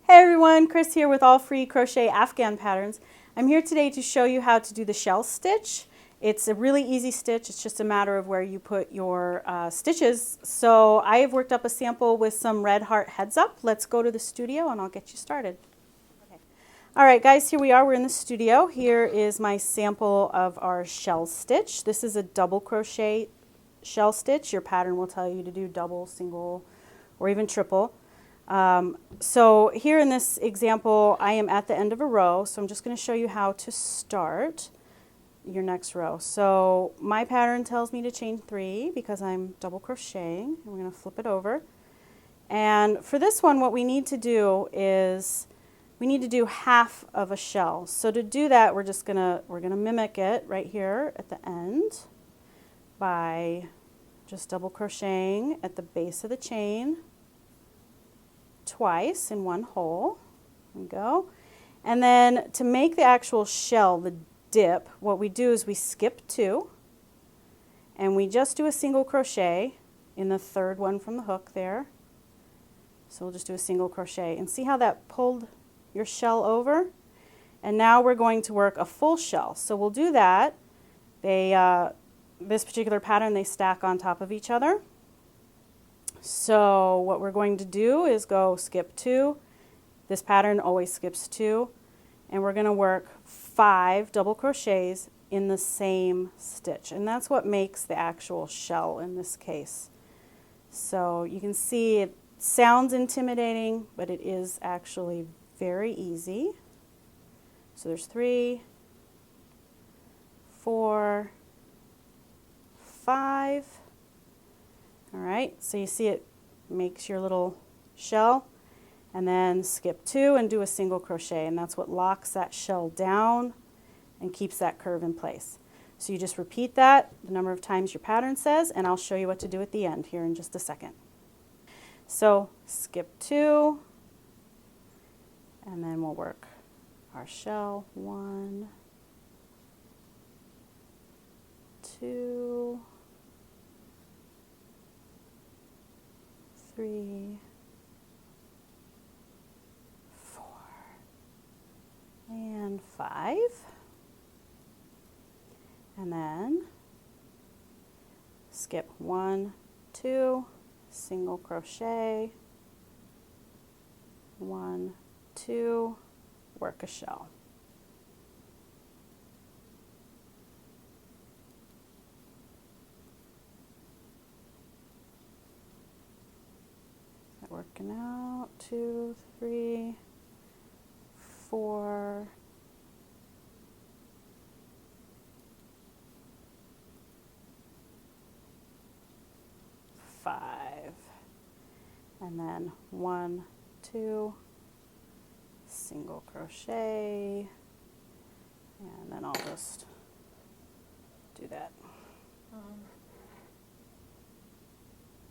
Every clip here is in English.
Hey everyone, Chris here with All Free Crochet Afghan Patterns. I'm here today to show you how to do the shell stitch. It's a really easy stitch. It's just a matter of where you put your stitches. So I have worked up a sample with some red heart heads up. Let's go to the studio and I'll get you started. Okay. All right guys, here we are. We're in the studio. Here is my sample of our shell stitch. This is a double crochet shell stitch. Your pattern will tell you to do double, single, or even triple. So here in this example, I am at the end of a row, so I'm just going to show you how to start your next row. So my pattern tells me to chain 3 because I'm double crocheting. I'm going to flip it over. And for this one, what we need to do is we need to do half of a shell. So to do that, we're going to mimic it right here at the end by just double crocheting at the base of the chain twice in one hole. There we go. And then to make the actual shell, the dip, what we do is we skip 2 and we just do a single crochet in the third one from the hook there. So we'll just do a single crochet and see how that pulled your shell over. And now we're going to work a full shell. So we'll do that. This particular pattern, they stack on top of each other. So what we're going to do is go skip 2. This pattern always skips 2. And we're going to work 5 double crochets in the same stitch. And that's what makes the actual shell in this case. So you can see it sounds intimidating, but it is actually very easy. So there's 3, 4, 5. All right, so you see it makes your little shell, and then skip 2 and do a single crochet, and that's what locks that shell down and keeps that curve in place. So you just repeat that the number of times your pattern says, and I'll show you what to do at the end here in just a second. So skip 2, and then we'll work our shell. 1, 2, 3, 4, and 5. And then skip 1, 2, single crochet, 1, 2, work a shell. Working out 2, 3, 4, 5, and then 1, 2, single crochet, and then I'll just do that.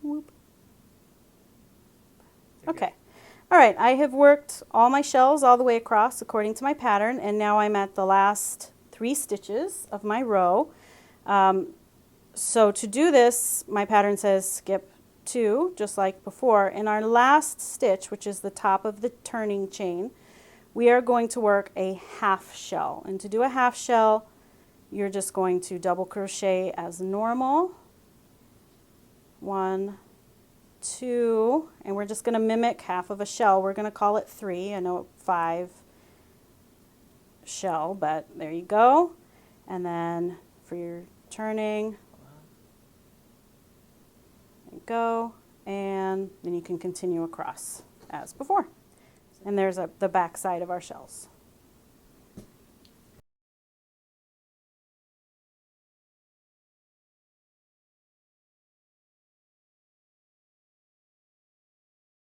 Whoop. Okay. All right, I have worked all my shells all the way across according to my pattern, and now I'm at the last 3 stitches of my row. So to do this, my pattern says skip 2, just like before. In our last stitch, which is the top of the turning chain, we are going to work a half shell. And to do a half shell, you're just going to double crochet as normal. 1, 2, and we're just going to mimic half of a shell. We're going to call it 3. I know 5 shell, but there you go. And then for your turning, there you go, and then you can continue across as before. And there's the back side of our shells.